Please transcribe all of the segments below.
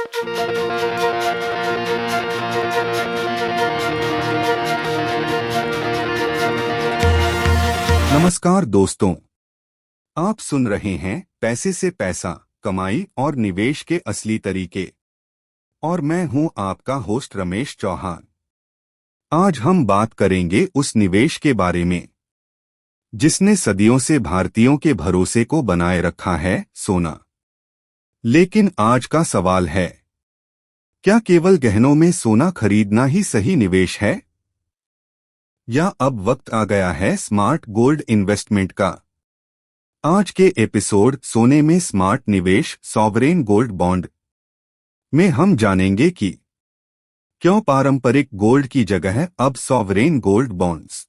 नमस्कार दोस्तों, आप सुन रहे हैं पैसे से पैसा, कमाई और निवेश के असली तरीके। और मैं हूं आपका होस्ट रमेश चौहान। आज हम बात करेंगे उस निवेश के बारे में जिसने सदियों से भारतीयों के भरोसे को बनाए रखा है, सोना। लेकिन आज का सवाल है, क्या केवल गहनों में सोना खरीदना ही सही निवेश है, या अब वक्त आ गया है स्मार्ट गोल्ड इन्वेस्टमेंट का। आज के एपिसोड सोने में स्मार्ट निवेश सॉवरेन गोल्ड बॉन्ड में हम जानेंगे कि क्यों पारंपरिक गोल्ड की जगह अब सॉवरेन गोल्ड बॉन्ड्स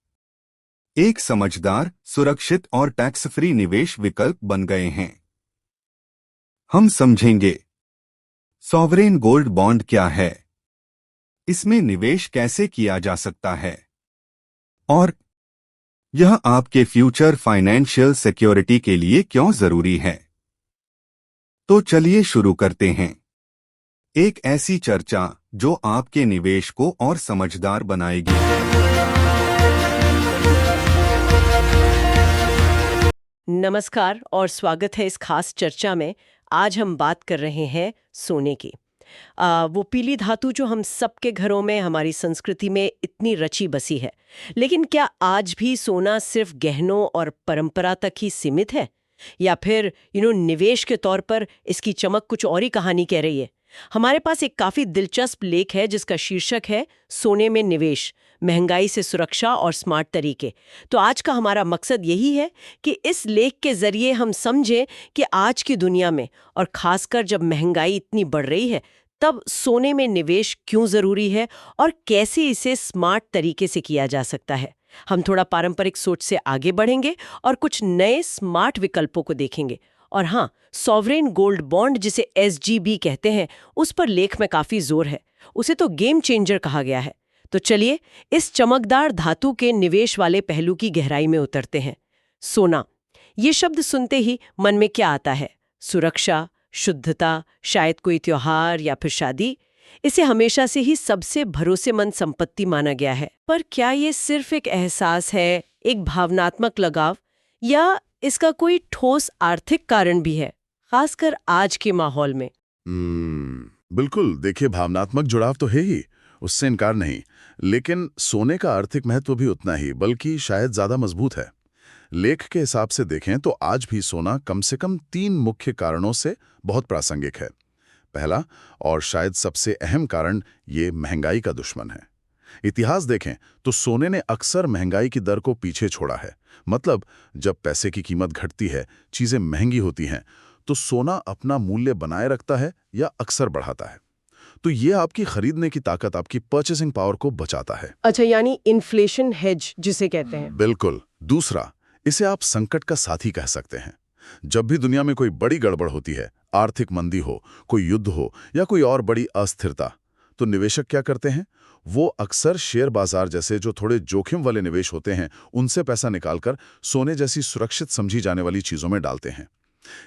एक समझदार, सुरक्षित और टैक्स फ्री निवेश विकल्प बन गए हैं। हम समझेंगे सॉवरेन गोल्ड बॉन्ड क्या है, इसमें निवेश कैसे किया जा सकता है, और यह आपके फ्यूचर फाइनेंशियल सिक्योरिटी के लिए क्यों जरूरी है। तो चलिए शुरू करते हैं एक ऐसी चर्चा जो आपके निवेश को और समझदार बनाएगी। नमस्कार और स्वागत है इस खास चर्चा में। आज हम बात कर रहे हैं सोने की। वो पीली धातु जो हम सबके घरों में, हमारी संस्कृति में इतनी रची बसी है। लेकिन क्या आज भी सोना सिर्फ गहनों और परंपरा तक ही सीमित है, या फिर निवेश के तौर पर इसकी चमक कुछ और ही कहानी कह रही है? हमारे पास एक काफी दिलचस्प लेख है जिसका शीर्षक है सोने में निवेश, महंगाई से सुरक्षा और स्मार्ट तरीके। तो आज का हमारा मकसद यही है कि इस लेख के जरिए हम समझें कि आज की दुनिया में, और खासकर जब महंगाई इतनी बढ़ रही है, तब सोने में निवेश क्यों जरूरी है और कैसे इसे स्मार्ट तरीके से किया जा सकता है। हम थोड़ा पारंपरिक सोच से आगे बढ़ेंगे और कुछ नए स्मार्ट विकल्पों को देखेंगे। और हाँ, सॉवरेन गोल्ड बॉन्ड जिसे SGB कहते हैं, उस पर लेख में काफी जोर है। उसे तो गेम चेंजर कहा गया है। तो चलिए इस चमकदार धातु के निवेश वाले पहलू की गहराई में उतरते हैं। सोना, ये शब्द सुनते ही मन में क्या आता है? सुरक्षा, शुद्धता, शायद कोई त्योहार या फिर शादी। इसे हमेशा से ही सबसे भरोसेमंद संपत्ति माना गया है। पर क्या ये सिर्फ एक एहसास है, एक भावनात्मक लगाव, या इसका कोई ठोस आर्थिक कारण भी है, खासकर आज के माहौल में? बिल्कुल। देखिए, भावनात्मक जुड़ाव तो है ही, उससे इनकार नहीं। लेकिन सोने का आर्थिक महत्व भी उतना ही, बल्कि शायद ज्यादा मजबूत है। लेख के हिसाब से देखें तो आज भी सोना कम से कम 3 मुख्य कारणों से बहुत प्रासंगिक है। पहला और शायद सबसे अहम कारण ये महंगाई का दुश्मन है। इतिहास देखें तो सोने ने अक्सर महंगाई की दर को पीछे छोड़ा है। मतलब जब पैसे की कीमत घटती है, चीजें महंगी होती हैं, तो सोना अपना मूल्य बनाए रखता है या अक्सर बढ़ाता है। तो ये आपकी खरीदने की ताकत, आपकी परचेसिंग पावर को बचाता है। अच्छा, यानी इन्फ्लेशन हेज जिसे कहते हैं। बिल्कुल। दूसरा, इसे आप संकट का साथी कह सकते हैं। जब भी दुनिया में कोई बड़ी गड़बड़ होती है, आर्थिक मंदी हो, कोई युद्ध हो या कोई और बड़ी अस्थिरता, तो निवेशक क्या करते हैं? वो अक्सर शेयर बाजार जैसे जो थोड़े जोखिम वाले निवेश होते हैं, उनसे पैसा निकालकर सोने जैसी सुरक्षित समझी जाने वाली चीजों में डालते हैं।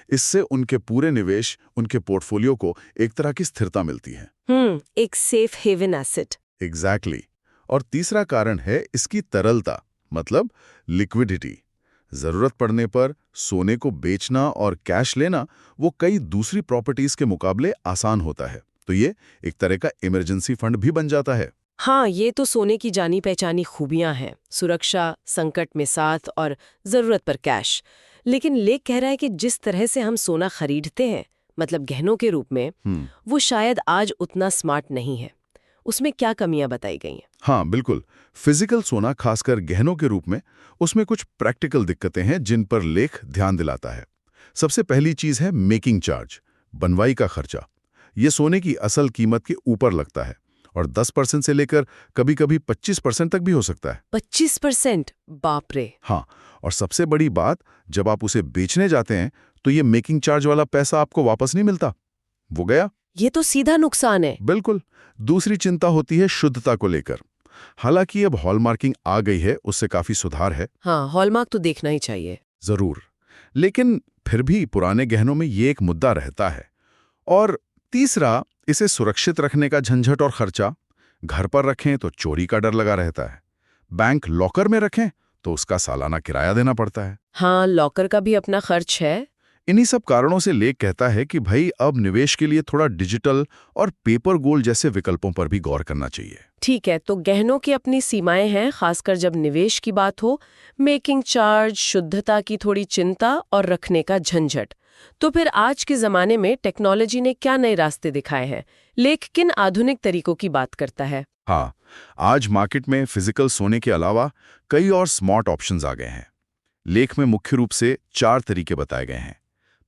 इससे उनके पूरे निवेश, उनके पोर्टफोलियो को एक तरह की स्थिरता मिलती है। एक सेफ हेवन एसेट। एग्जैक्टली। और तीसरा कारण है इसकी तरलता, मतलब लिक्विडिटी। जरूरत पड़ने पर सोने को बेचना और कैश लेना वो कई दूसरी प्रॉपर्टीज के मुकाबले आसान होता है। तो ये एक तरह का इमरजेंसी फंड भी बन जाता है। हाँ, ये तो सोने की जानी पहचानी खूबियां हैं। सुरक्षा, संकट में साथ और जरूरत पर कैश। लेकिन लेख कह रहा है कि जिस तरह से हम सोना खरीदते हैं, मतलब गहनों के रूप में, वो शायद आज उतना स्मार्ट नहीं है। उसमें क्या कमियां बताई गई हैं? हाँ बिल्कुल। फिजिकल सोना, खासकर गहनों के रूप में, उसमें कुछ प्रैक्टिकल दिक्कतें हैं जिन पर लेख ध्यान दिलाता है। सबसे पहली चीज है मेकिंग चार्ज, बनवाई का खर्चा। ये सोने की असल कीमत के ऊपर लगता है और 10% से लेकर कभी-कभी 25% तक भी हो सकता है। 25%? बाप रे। हाँ, और सबसे बड़ी बात, जब आप उसे बेचने जाते हैं तो ये मेकिंग चार्ज वाला पैसा आपको वापस नहीं मिलता, वो गया। ये तो सीधा नुकसान है। बिल्कुल। दूसरी चिंता होती है शुद्धता को लेकर। हालांकि अब हॉलमार्किंग आ गई है, उससे काफी सुधार है। हाँ, हॉलमार्क तो देखना ही चाहिए। जरूर, लेकिन फिर भी पुराने गहनों में ये एक मुद्दा रहता है। और तीसरा, इसे सुरक्षित रखने का झंझट और खर्चा, घर पर रखें तो चोरी का डर लगा रहता है, बैंक लॉकर में रखें तो उसका सालाना किराया देना पड़ता है। हाँ, लॉकर का भी अपना खर्च है। इन्हीं सब कारणों से लेख कहता है कि भाई अब निवेश के लिए थोड़ा डिजिटल और पेपर गोल्ड जैसे विकल्पों पर भी गौर करना चाहिए। ठीक है, तो गहनों की अपनी सीमाएं हैं, खासकर जब निवेश की बात हो। मेकिंग चार्ज, शुद्धता की थोड़ी चिंता और रखने का झंझट। तो फिर आज के जमाने में टेक्नोलॉजी ने क्या नए रास्ते दिखाए हैं? लेख किन आधुनिक तरीकों की बात करता है? हाँ, आज मार्केट में फिजिकल सोने के अलावा कई और स्मार्ट ऑप्शंस आ गए हैं। लेख में मुख्य रूप से 4 तरीके बताए गए हैं।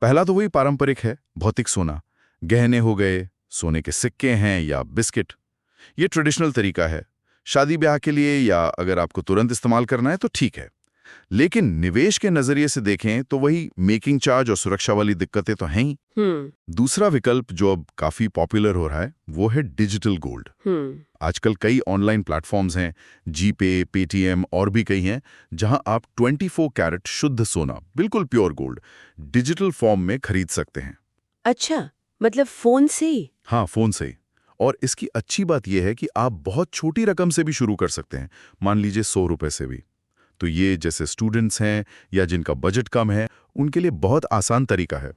पहला तो वही पारंपरिक है, भौतिक सोना, गहने हो गए, सोने के सिक्के हैं या बिस्किट। ये ट्रेडिशनल तरीका है, शादी ब्याह के लिए या अगर आपको तुरंत इस्तेमाल करना है तो ठीक है। लेकिन निवेश के नजरिए से देखें तो वही मेकिंग चार्ज और सुरक्षा वाली दिक्कतें तो हैं ही। दूसरा विकल्प जो अब काफी पॉपुलर हो रहा है वो है डिजिटल गोल्ड। आजकल कई ऑनलाइन प्लेटफॉर्म्स हैं, जीपे, पेटीएम और भी कई हैं, जहां आप 24 कैरेट शुद्ध सोना, बिल्कुल प्योर गोल्ड, डिजिटल फॉर्म में खरीद सकते हैं। अच्छा, मतलब फोन से ही? हाँ, फोन से ही। और इसकी अच्छी बात यह है कि आप बहुत छोटी रकम से भी शुरू कर सकते हैं, मान लीजिए 100 रुपए से भी। तो ये जैसे स्टूडेंट्स हैं या जिनका बजट कम है, उनके लिए बहुत आसान तरीका है।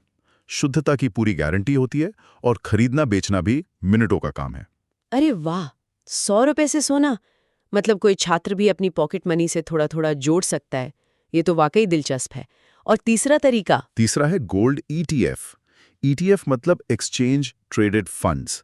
शुद्धता की पूरी गारंटी होती है और खरीदना बेचना भी मिनटों का काम है। अरे वाह, 100 रुपए से सोना? मतलब कोई छात्र भी अपनी पॉकेट मनी से थोड़ा थोड़ा जोड़ सकता है। ये तो वाकई दिलचस्प है। और तीसरा तरीका? तीसरा है गोल्ड ईटीएफ। ईटीएफ मतलब एक्सचेंज ट्रेडेड फंड्स।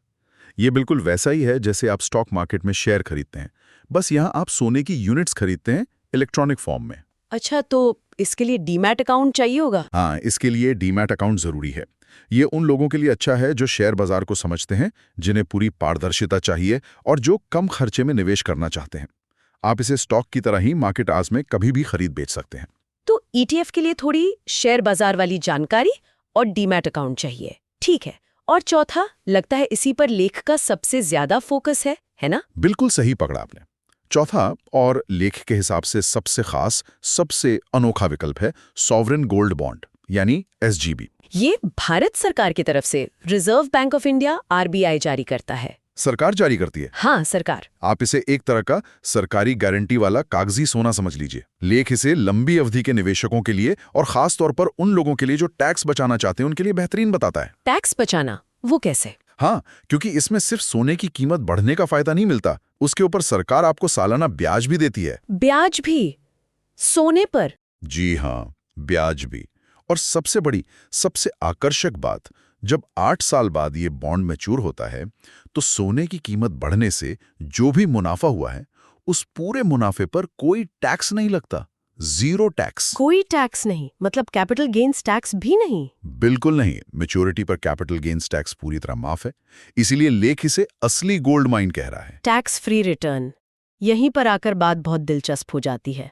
ये बिल्कुल वैसा ही है जैसे आप स्टॉक मार्केट में शेयर खरीदते हैं, बस यहाँ आप सोने की यूनिट्स खरीदते हैं इलेक्ट्रॉनिक फॉर्म में। अच्छा, तो इसके लिए डीमैट अकाउंट चाहिए होगा? हाँ, इसके लिए डीमैट अकाउंट जरूरी है। ये उन लोगों के लिए अच्छा है जो शेयर बाजार को समझते हैं, जिन्हें पूरी पारदर्शिता चाहिए और जो कम खर्चे में निवेश करना चाहते हैं। आप इसे स्टॉक की तरह ही मार्केट आज में कभी भी खरीद बेच सकते हैं। तो ईटीएफ के लिए थोड़ी शेयर बाजार वाली जानकारी और डीमैट अकाउंट चाहिए, ठीक है। और चौथा, लगता है इसी पर लेख का सबसे ज्यादा फोकस है ना? बिल्कुल सही पकड़ा आपने। चौथा और लेख के हिसाब से सबसे खास, सबसे अनोखा विकल्प है सॉवरेन गोल्ड बॉन्ड यानी एसजीबी। ये भारत सरकार की तरफ से reserve bank of India RBI जारी करता है। सरकार जारी करती है? हाँ, सरकार। आप इसे एक तरह का सरकारी गारंटी वाला कागजी सोना समझ लीजिए। लेख इसे लंबी अवधि के निवेशकों के लिए और खास तौर पर उन लोगों के लिए जो टैक्स बचाना चाहते हैं उनके लिए बेहतरीन बताता है। टैक्स बचाना? वो कैसे? हाँ, क्योंकि इसमें सिर्फ सोने की कीमत बढ़ने का फायदा नहीं मिलता, उसके ऊपर सरकार आपको सालाना ब्याज भी देती है। ब्याज भी? सोने पर? जी हाँ, ब्याज भी। और सबसे बड़ी, सबसे आकर्षक बात, जब 8 साल बाद ये बॉन्ड मैच्योर होता है तो सोने की कीमत बढ़ने से जो भी मुनाफा हुआ है उस पूरे मुनाफे पर कोई टैक्स नहीं लगता। 0 टैक्स। कोई टैक्स नहीं? मतलब कैपिटल गेन्स टैक्स भी नहीं? बिल्कुल नहीं। मैच्योरिटी पर कैपिटल गेन्स टैक्स पूरी तरह माफ है, इसीलिए लेख इसे असली गोल्ड माइन कह रहा है। Tax free return. यहीं पर आकर बात बहुत दिलचस्प हो जाती है।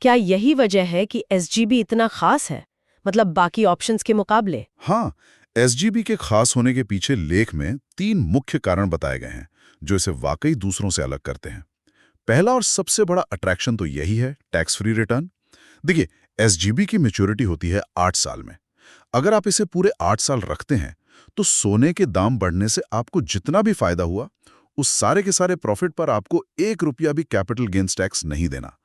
क्या यही वजह है कि एसजीबी इतना खास है, मतलब बाकी ऑप्शंस के मुकाबले? हाँ, एसजीबी के खास होने के पीछे लेख में 3 मुख्य कारण बताए गए हैं जो इसे वाकई दूसरों से अलग करते हैं। पहला और सबसे बड़ा अट्रैक्शन तो यही है, टैक्स फ्री रिटर्न। देखिए, एसजीबी की मैच्योरिटी होती है 8 साल में। अगर आप इसे पूरे 8 साल रखते हैं तो सोने के दाम बढ़ने से आपको जितना भी फायदा हुआ उस सारे के सारे प्रॉफिट पर आपको 1 रुपया भी कैपिटल गेन्स टैक्स नहीं देना।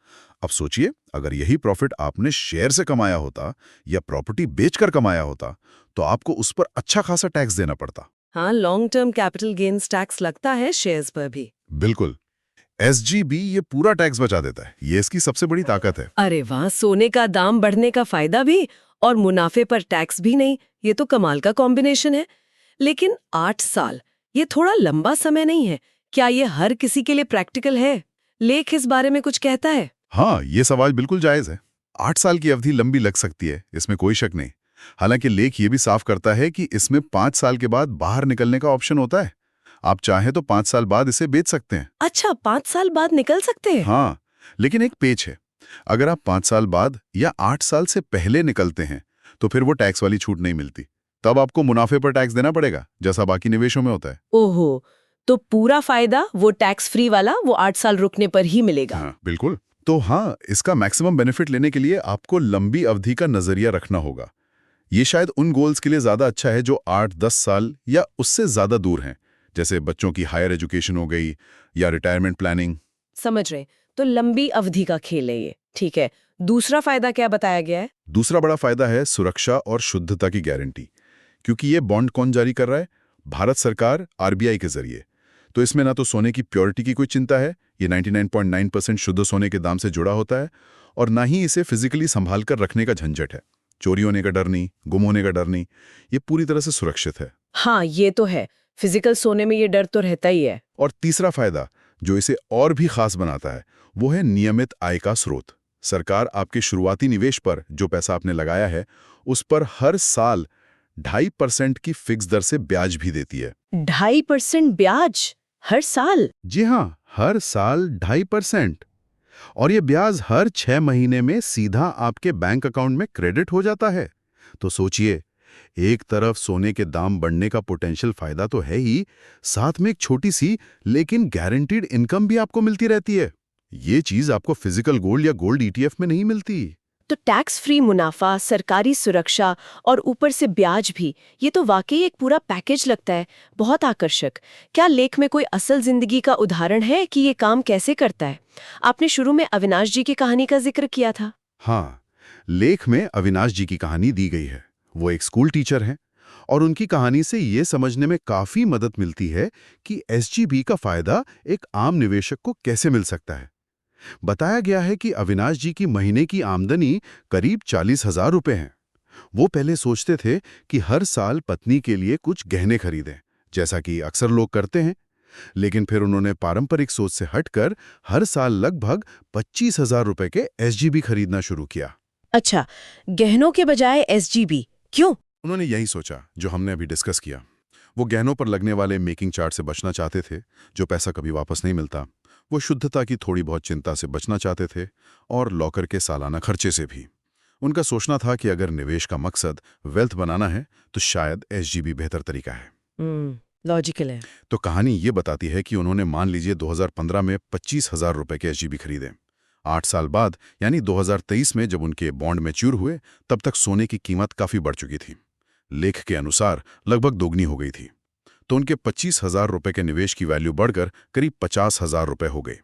अब सोचिए, अगर यही प्रॉफिट आपने शेयर से कमाया होता या प्रॉपर्टी बेचकर कमाया होता तो आपको उस पर अच्छा खासा टैक्स देना पड़ता। हाँ, long term capital gains tax लगता है शेयर्स पर भी। बिल्कुल। एसजीबी ये पूरा टैक्स बचा देता है, ये इसकी सबसे बड़ी ताकत है। अरे वाह, सोने का दाम बढ़ने का फायदा भी और मुनाफे पर टैक्स भी नहीं, ये तो कमाल का कॉम्बिनेशन है। लेकिन 8 साल, ये थोड़ा लंबा समय नहीं है? क्या ये हर किसी के लिए प्रैक्टिकल है? लेख इस बारे में कुछ कहता है? हाँ, ये सवाल बिल्कुल जायज है। 8 साल की अवधि लंबी लग सकती है, इसमें कोई शक नहीं। हालांकि लेख ये भी साफ करता है कि इसमें 5 साल के बाद बाहर निकलने का ऑप्शन होता है। आप चाहें तो 5 साल बाद इसे बेच सकते हैं। अच्छा, 5 साल बाद निकल सकते हैं? हाँ, लेकिन एक पेच है। अगर आप 5 साल बाद या 8 साल से पहले निकलते हैं तो फिर वो टैक्स वाली छूट नहीं मिलती। तब आपको मुनाफे पर टैक्स देना पड़ेगा, जैसा बाकी निवेशों में होता है। ओहो, तो पूरा फायदा वो टैक्स फ्री वाला वो 8 साल रुकने पर ही मिलेगा? हाँ, बिल्कुल। तो हाँ, इसका मैक्सिमम बेनिफिट लेने के लिए आपको लंबी अवधि का नजरिया रखना होगा। ये शायद उन गोल्स के लिए ज्यादा अच्छा है जो 8-10 साल या उससे ज्यादा दूर हैं, जैसे बच्चों की हायर एजुकेशन हो गई या रिटायरमेंट प्लानिंग। समझ रहे। तो लंबी अवधि का खेल है ये, ठीक है। दूसरा फायदा क्या बताया गया है? दूसरा बड़ा फायदा है सुरक्षा और शुद्धता की गारंटी। क्योंकि ये बॉन्ड कौन जारी कर रहा है? भारत सरकार, आरबीआई के जरिए। तो इसमें ना तो सोने की प्योरिटी की कोई चिंता है, ये 99.9% शुद्ध सोने के दाम से जुड़ा होता है, और ना ही इसे फिजिकली संभाल कर रखने का झंझट है। चोरी होने का डर नहीं, गुम होने का डर नहीं, ये पूरी तरह से सुरक्षित है। हाँ, ये तो है। फिजिकल सोने में ये डर तो रहता ही है। और तीसरा फायदा जो इसे और भी खास बनाता है वो है नियमित आय का स्रोत। सरकार आपके शुरुआती निवेश पर जो पैसा आपने लगाया है उस पर हर साल 2.5% की फिक्स दर से ब्याज भी देती है। 2.5% ब्याज हर साल? जी हाँ, हर साल 2.5%। और ये ब्याज हर 6 महीने में सीधा आपके बैंक अकाउंट में क्रेडिट हो जाता है। तो सोचिए, एक तरफ सोने के दाम बढ़ने का पोटेंशियल फायदा तो है ही, साथ में एक छोटी सी लेकिन गारंटीड इनकम भी आपको मिलती रहती है। ये चीज आपको फिजिकल गोल्ड या गोल्ड ईटीएफ में नहीं मिलती। तो टैक्स फ्री मुनाफा, सरकारी सुरक्षा और ऊपर से ब्याज भी, ये तो वाकई एक पूरा पैकेज लगता है। बहुत आकर्षक। क्या लेख में कोई असल जिंदगी का उदाहरण है कि ये काम कैसे करता है? आपने शुरू में अविनाश जी की कहानी का जिक्र किया था। हाँ, लेख में अविनाश जी की कहानी दी गई है। वो एक स्कूल टीचर हैं और उनकी कहानी से ये समझने में काफी मदद मिलती है कि एसजीबी का फायदा एक आम निवेशक को कैसे मिल सकता है। बताया गया है कि अविनाश जी की महीने की आमदनी करीब 40,000 रुपए है। वो पहले सोचते थे कि हर साल पत्नी के लिए कुछ गहने खरीदें, जैसा कि अक्सर लोग करते हैं, लेकिन फिर उन्होंने पारंपरिक सोच से हटकर हर साल लगभग 25,000 रुपए के एसजीबी खरीदना शुरू किया। अच्छा, गहनों के बजाय एसजीबी, क्यों? उन्होंने यही सोचा जो हमने अभी डिस्कस किया। वो गहनों पर लगने वाले मेकिंग चार्ज से बचना चाहते थे, जो पैसा कभी वापस नहीं मिलता। वो शुद्धता की थोड़ी बहुत चिंता से बचना चाहते थे और लॉकर के सालाना खर्चे से भी। उनका सोचना था कि अगर निवेश का मकसद वेल्थ बनाना है तो शायद एसजीबी बेहतर तरीका है। लॉजिकल है। तो कहानी ये बताती है कि उन्होंने मान लीजिए 2015 में 25,000 रुपए के एसजीबी खरीदे। 8 साल बाद यानी 2023 में जब उनके बॉन्ड मैच्योर हुए, तब तक सोने की कीमत काफी बढ़ चुकी थी। लेख के अनुसार लगभग दोगुनी हो गई थी। तो उनके 25,000 रुपए के निवेश की वैल्यू बढ़कर करीब 50,000 रुपए हो गई।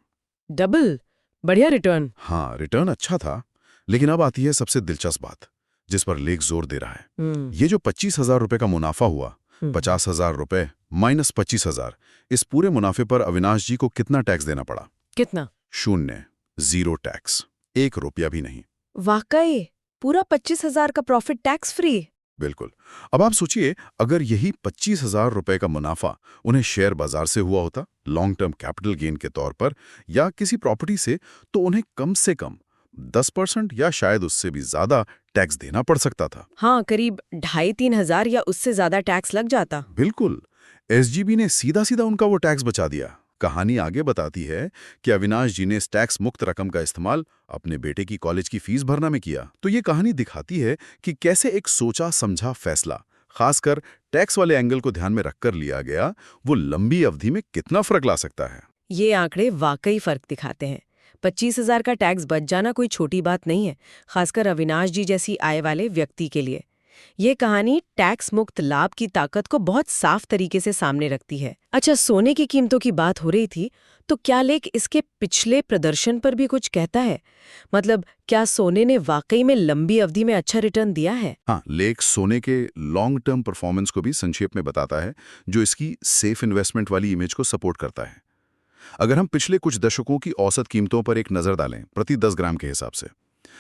डबल। बढ़िया रिटर्न। हाँ, रिटर्न अच्छा था, लेकिन अब आती है सबसे दिलचस्प बात जिस पर लेख जोर दे रहा है। ये जो 25,000 रुपए का मुनाफा हुआ, 50,000 रुपए माइनस 25,000, इस पूरे मुनाफे पर अविनाश जी को कितना टैक्स देना पड़ा? कितना? 0, 0 टैक्स, 1 रुपया भी नहीं। वाकई पूरा 25,000 का प्रॉफिट टैक्स फ्री। बिल्कुल। अब आप सोचिए, अगर यही 25,000 रुपए का मुनाफा उन्हें शेयर बाजार से हुआ होता, लॉन्ग टर्म कैपिटल गेन के तौर पर, या किसी प्रॉपर्टी से, तो उन्हें कम से कम 10% या शायद उससे भी ज्यादा टैक्स देना पड़ सकता था। हाँ, करीब 2,500-3 हजार या उससे ज्यादा टैक्स लग जाता। बिल्कुल। एसजीबी ने सीधा सीधा उनका वो टैक्स बचा दिया। कहानी आगे बताती है कि अविनाश जी ने इस टैक्स मुक्त रकम का इस्तेमाल अपने बेटे की कॉलेज की फीस भरना में किया। तो ये कहानी दिखाती है कि कैसे एक सोचा समझा फैसला, खासकर टैक्स वाले एंगल को ध्यान में रखकर लिया गया, वो लंबी अवधि में कितना फर्क ला सकता है। ये आंकड़े वाकई फर्क दिखाते हैं। 25,000 का टैक्स बच जाना कोई छोटी बात नहीं है, खासकर अविनाश जी जैसी आय वाले व्यक्ति के लिए। ये कहानी टैक्स मुक्त लाभ की ताकत को बहुत साफ तरीके से सामने रखती है। अच्छा, सोने की कीमतों की बात हो रही थी, तो क्या लेख इसके पिछले प्रदर्शन पर भी कुछ कहता है? मतलब क्या सोने ने वाकई में लंबी अवधि में अच्छा रिटर्न दिया है? हाँ, लेख सोने के लॉन्ग टर्म परफॉर्मेंस को भी संक्षेप में बताता है, जो इसकी सेफ इन्वेस्टमेंट वाली इमेज को सपोर्ट करता है। अगर हम पिछले कुछ दशकों की औसत कीमतों पर एक नजर डालें, प्रति 10 ग्राम के हिसाब से,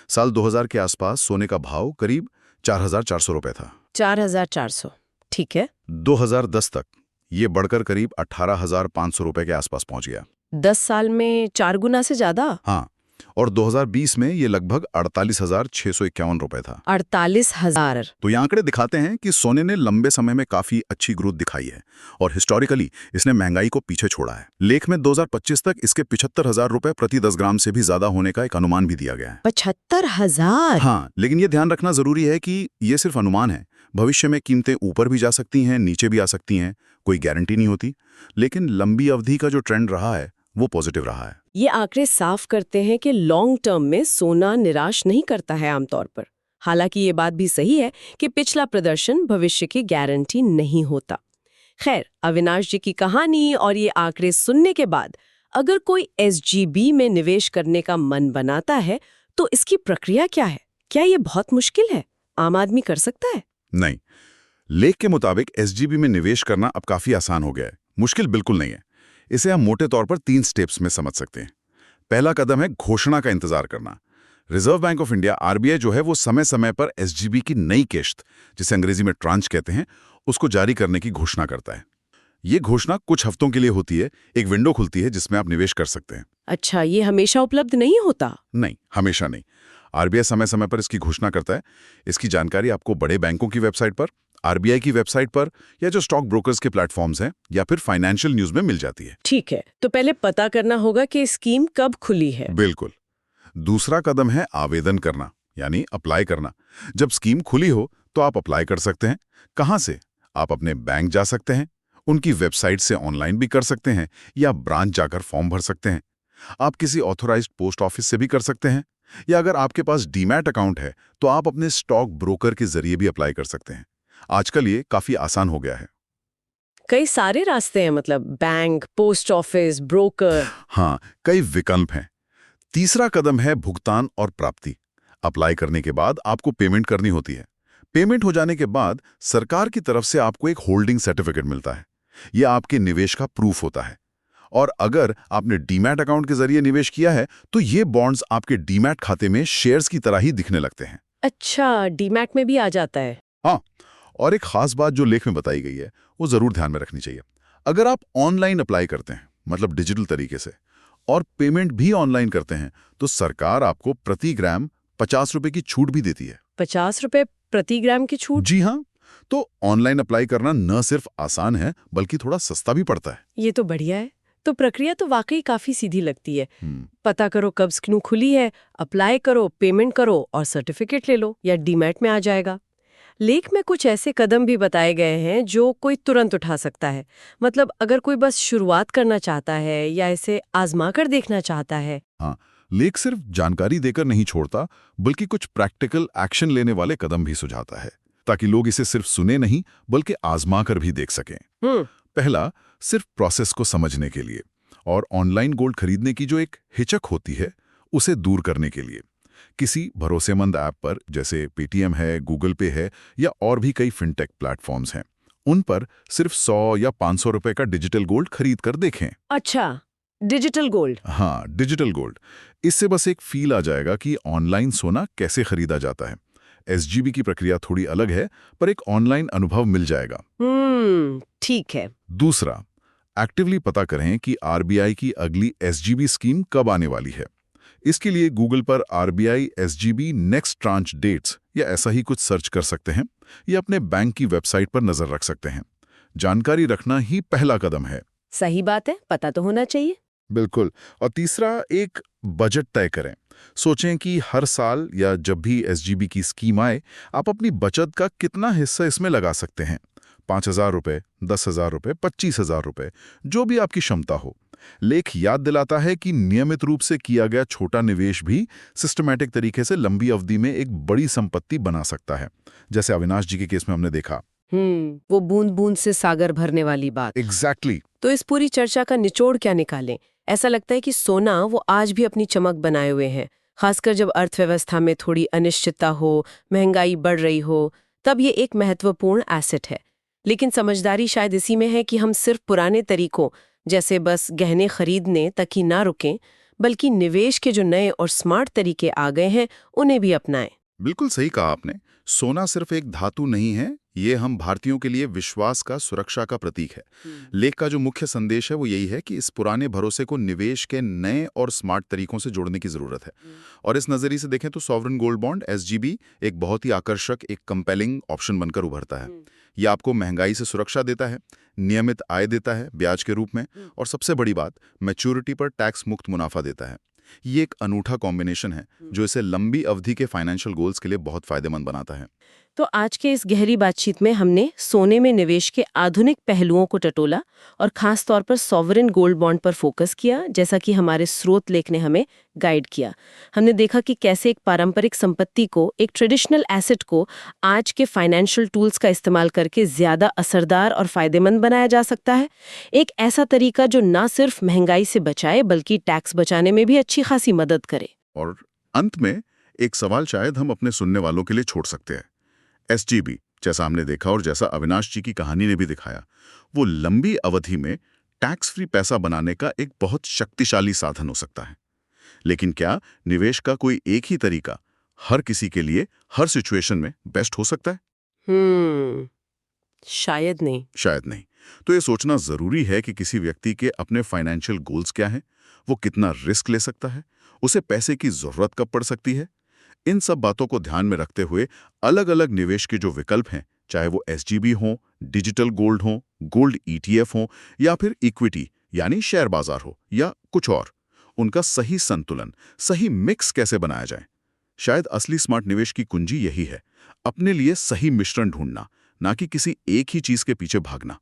साल 2000 के आसपास सोने का भाव करीब 4,400 रुपए था। 4,400, ठीक है। 2010 तक ये बढ़कर करीब 18,500 रुपए के आसपास पहुंच गया। 10 साल में 4 गुना से ज्यादा। हाँ, और 2020 में ये लगभग 48,651 रुपए था। 48,000। तो ये आंकड़े दिखाते हैं कि सोने ने लंबे समय में काफी अच्छी ग्रोथ दिखाई है और हिस्टोरिकली इसने महंगाई को पीछे छोड़ा है। लेख में 2025 तक इसके 75,000 रुपए प्रति 10 ग्राम से भी ज्यादा होने का एक अनुमान भी दिया गया है। 75,000? हाँ, लेकिन ये ध्यान रखना जरूरी है कि ये सिर्फ अनुमान है। भविष्य में कीमतें ऊपर भी जा सकती हैं, नीचे भी आ सकती हैं, कोई गारंटी नहीं होती। लेकिन लंबी अवधि का जो ट्रेंड रहा है वो पॉजिटिव रहा है। ये आंकड़े साफ करते हैं कि लॉन्ग टर्म में सोना निराश नहीं करता है आमतौर पर। हालांकि ये बात भी सही है कि पिछला प्रदर्शन भविष्य की गारंटी नहीं होता। खैर, अविनाश जी की कहानी और ये आंकड़े सुनने के बाद अगर कोई एसजीबी में निवेश करने का मन बनाता है तो इसकी प्रक्रिया क्या है? क्या ये बहुत मुश्किल है? आम आदमी कर सकता है? नहीं, लेख के मुताबिक एसजीबी में निवेश करना अब काफी आसान हो गया है। मुश्किल बिल्कुल नहीं है। इसे हम मोटे तौर पर 3 स्टेप्स में समझ सकते हैं। पहला कदम है घोषणा का इंतजार करना। Reserve bank of India RBI जो है वो समय समय पर एसजीबी की नई किश्त, जिसे अंग्रेजी में ट्रांच कहते हैं, उसको जारी करने की घोषणा करता है। ये घोषणा कुछ हफ्तों के लिए होती है। एक विंडो खुलती है जिसमें आप निवेश कर सकते हैं। अच्छा, ये हमेशा उपलब्ध नहीं होता? नहीं, हमेशा नहीं। आरबीआई समय समय पर इसकी घोषणा करता है। इसकी जानकारी आपको बड़े बैंकों की वेबसाइट पर, आरबीआई की वेबसाइट पर, या जो स्टॉक ब्रोकर्स के प्लेटफॉर्म्स हैं, या फिर फाइनेंशियल न्यूज में मिल जाती है। ठीक है, तो पहले पता करना होगा कि स्कीम कब खुली है। बिल्कुल। दूसरा कदम है आवेदन करना, यानी अप्लाई करना। जब स्कीम खुली हो तो आप अप्लाई कर सकते हैं। कहाँ से? आप अपने बैंक जा सकते हैं, उनकी वेबसाइट से ऑनलाइन भी कर सकते हैं, या ब्रांच जाकर फॉर्म भर सकते हैं। आप किसी ऑथोराइज्ड पोस्ट ऑफिस से भी कर सकते हैं, या अगर आपके पास डीमैट अकाउंट है तो आप अपने स्टॉक ब्रोकर के जरिए भी अप्लाई कर सकते हैं। आजकल ये काफी आसान हो गया है। कई सारे रास्ते हैं, मतलब बैंक, पोस्ट ऑफिस, ब्रोकर। हाँ, कई विकल्प हैं। तीसरा कदम है भुगतान और प्राप्ति। अप्लाई करने के बाद आपको पेमेंट करनी होती है। पेमेंट हो जाने के बाद सरकार की तरफ से आपको एक होल्डिंग सर्टिफिकेट मिलता है। यह आपके निवेश का प्रूफ होता है। और अगर आपने डीमैट अकाउंट के जरिए निवेश किया है तो ये बॉन्ड्स आपके डीमैट खाते में शेयर्स की तरह ही दिखने लगते हैं। अच्छा, डीमैट में भी आ जाता है? हाँ, और एक खास बात जो लेख में बताई गई है वो जरूर ध्यान में रखनी चाहिए। अगर आप ऑनलाइन अप्लाई करते हैं, मतलब डिजिटल तरीके से, और पेमेंट भी ऑनलाइन करते हैं, तो सरकार आपको प्रति ग्राम 50 रुपए की छूट भी देती है। 50 रुपए प्रति ग्राम की छूट? जी हाँ, तो ऑनलाइन अप्लाई करना न सिर्फ आसान है बल्कि थोड़ा सस्ता भी पड़ता है। ये तो बढ़िया है। तो प्रक्रिया तो वाकई काफी सीधी लगती है। हम्म, पता करो कब स्कीम खुली है, अप्लाई करो, पेमेंट करो और सर्टिफिकेट ले लो, या डीमैट में आ जाएगा। लेख में कुछ ऐसे कदम भी बताए गए हैं जो कोई तुरंत उठा सकता है। मतलब अगर कोई बस शुरुआत करना चाहता है या इसे आजमा कर देखना चाहता है। हाँ, लेख सिर्फ जानकारी देकर नहीं छोड़ता बल्कि कुछ प्रैक्टिकल एक्शन लेने वाले कदम भी सुझाता है, ताकि लोग इसे सिर्फ सुने नहीं बल्कि आजमा कर भी देख सकें। पहला, सिर्फ प्रोसेस को समझने के लिए और ऑनलाइन गोल्ड खरीदने की जो एक हिचक होती है उसे दूर करने के लिए किसी भरोसेमंद ऐप पर, जैसे पेटीएम है, गूगल पे है, या और भी कई फिनटेक प्लेटफॉर्म्स हैं, उन पर सिर्फ 100 या 500 रुपए का डिजिटल गोल्ड खरीद कर देखें। अच्छा, डिजिटल गोल्ड। हाँ, डिजिटल गोल्ड। इससे बस एक फील आ जाएगा कि ऑनलाइन सोना कैसे खरीदा जाता है। एसजीबी की प्रक्रिया थोड़ी अलग है, पर एक ऑनलाइन अनुभव मिल जाएगा। ठीक है। दूसरा, एक्टिवली पता करें कि आरबीआई की अगली एसजीबी स्कीम कब आने वाली है। इसके लिए गूगल पर RBI SGB next tranche dates या ऐसा ही कुछ सर्च कर सकते हैं, या अपने बैंक की वेबसाइट पर नजर रख सकते हैं। जानकारी रखना ही पहला कदम है। सही बात है, पता तो होना चाहिए। बिल्कुल। और तीसरा, एक बजट तय करें। सोचें कि हर साल या जब भी एसजीबी की स्कीम आए, आप अपनी बचत का कितना हिस्सा इसमें लगा सकते हैं। 5,000 रुपए, 10,000 रुपए, 25,000 रुपए, जो भी आपकी क्षमता हो। लेख याद दिलाता है कि नियमित रूप से किया गया छोटा निवेश भी सिस्टमैटिक तरीके से लंबी अवधि में एक बड़ी संपत्ति बना सकता है, जैसे अविनाश जी के केस में हमने देखा। वो बूंद बूंद से सागर भरने वाली बात। एग्जैक्टली। तो इस पूरी चर्चा का निचोड़ क्या निकालें? ऐसा लगता है कि सोना वो आज भी अपनी चमक बनाए हुए है, खासकर जब अर्थव्यवस्था में थोड़ी अनिश्चितता हो, महंगाई बढ़ रही हो, तब ये एक महत्वपूर्ण एसेट है। लेकिन समझदारी शायद इसी में है कि हम सिर्फ पुराने तरीकों, जैसे बस गहने खरीदने तक ही ना रुकें, बल्कि निवेश के जो नए और स्मार्ट तरीके आ गए हैं उन्हें भी अपनाएं। बिल्कुल सही कहा आपने। सोना सिर्फ एक धातु नहीं है, ये हम भारतीयों के लिए विश्वास का, सुरक्षा का प्रतीक है। लेख का जो मुख्य संदेश है वो यही है कि इस पुराने भरोसे को निवेश के नए और स्मार्ट तरीकों से जोड़ने की जरूरत है। और इस नजरिए से देखें तो सॉवरेन गोल्ड बॉन्ड एसजीबी एक बहुत ही आकर्षक, एक कंपेलिंग ऑप्शन बनकर उभरता है। ये आपको महंगाई से सुरक्षा देता है, नियमित आय देता है ब्याज के रूप में, और सबसे बड़ी बात, मैच्योरिटी पर टैक्स मुक्त मुनाफा देता है। ये एक अनूठा कॉम्बिनेशन है जो इसे लंबी अवधि के फाइनेंशियल गोल्स के लिए बहुत फायदेमंद बनाता है। तो आज के इस गहरी बातचीत में हमने सोने में निवेश के आधुनिक पहलुओं को टटोला और खास तौर पर सॉवरेन गोल्ड बॉन्ड पर फोकस किया, जैसा कि हमारे स्रोत लेख ने हमें गाइड किया। हमने देखा कि कैसे एक पारंपरिक संपत्ति को, एक ट्रेडिशनल एसेट को आज के फाइनेंशियल टूल्स का इस्तेमाल करके ज्यादा असरदार और फायदेमंद बनाया जा सकता है। एक ऐसा तरीका जो ना सिर्फ महंगाई से बचाए बल्कि टैक्स बचाने में भी अच्छी खासी मदद करे। और अंत में एक सवाल शायद हम अपने सुनने वालों के लिए छोड़ सकते हैं। एसजीबी, जैसा हमने देखा और जैसा अविनाश जी की कहानी ने भी दिखाया, वो लंबी अवधि में टैक्स फ्री पैसा बनाने का एक बहुत शक्तिशाली साधन हो सकता है। लेकिन क्या निवेश का कोई एक ही तरीका हर किसी के लिए हर सिचुएशन में बेस्ट हो सकता है? शायद नहीं। शायद नहीं। तो ये सोचना जरूरी है कि किसी व्यक्ति के अपने फाइनेंशियल गोल्स क्या हैं, वो कितना रिस्क ले सकता है, उसे पैसे की जरूरत कब पड़ सकती है। इन सब बातों को ध्यान में रखते हुए अलग अलग निवेश के जो विकल्प हैं, चाहे वो एसजीबी हो, डिजिटल गोल्ड हो, गोल्ड ईटीएफ हो या फिर इक्विटी यानी शेयर बाजार हो या कुछ और, उनका सही संतुलन, सही मिक्स कैसे बनाया जाए। शायद असली स्मार्ट निवेश की कुंजी यही है, अपने लिए सही मिश्रण ढूंढना, ना कि किसी एक ही चीज के पीछे भागना।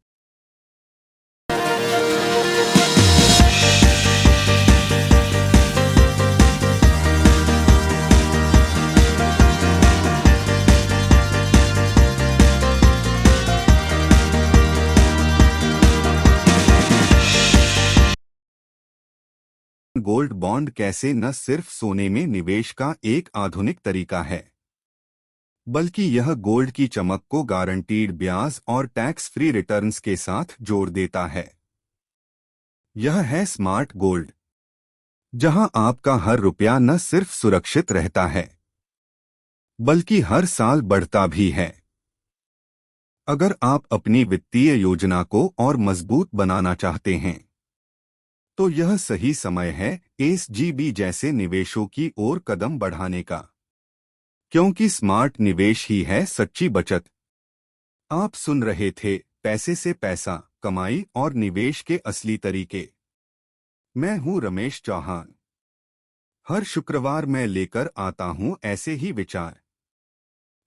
गोल्ड बॉन्ड कैसे न सिर्फ सोने में निवेश का एक आधुनिक तरीका है, बल्कि यह गोल्ड की चमक को गारंटीड ब्याज और टैक्स फ्री रिटर्न्स के साथ जोड़ देता है। यह है स्मार्ट गोल्ड, जहां आपका हर रुपया न सिर्फ सुरक्षित रहता है, बल्कि हर साल बढ़ता भी है। अगर आप अपनी वित्तीय योजना को और मजबूत बनाना चाहते हैं, तो यह सही समय है एसजीबी जैसे निवेशों की ओर कदम बढ़ाने का, क्योंकि स्मार्ट निवेश ही है सच्ची बचत। आप सुन रहे थे पैसे से पैसा, कमाई और निवेश के असली तरीके। मैं हूं रमेश चौहान। हर शुक्रवार मैं लेकर आता हूं ऐसे ही विचार,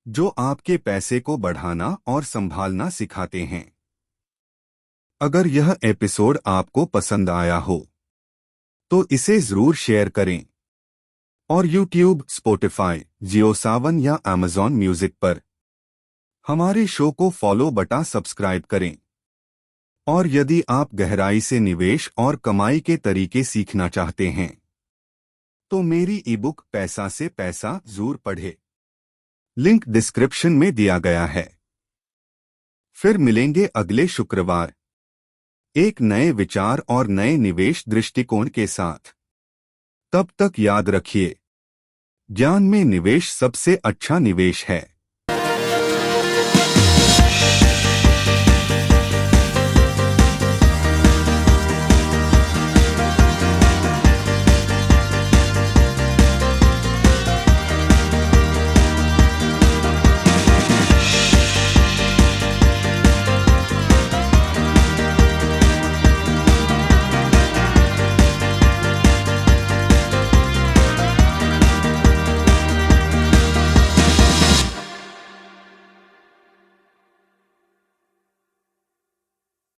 जो आपके पैसे को बढ़ाना और संभालना सिखाते हैं। अगर यह एपिसोड आपको पसंद आया हो, तो इसे जरूर शेयर करें और YouTube, स्पॉटिफाई, जियो सावन या Amazon म्यूजिक पर हमारे शो को फॉलो बटा सब्सक्राइब करें। और यदि आप गहराई से निवेश और कमाई के तरीके सीखना चाहते हैं, तो मेरी ईबुक पैसा से पैसा जरूर पढ़े। लिंक डिस्क्रिप्शन में दिया गया है। फिर मिलेंगे अगले शुक्रवार एक नए विचार और नए निवेश दृष्टिकोण के साथ। तब तक याद रखिए, ज्ञान में निवेश सबसे अच्छा निवेश है।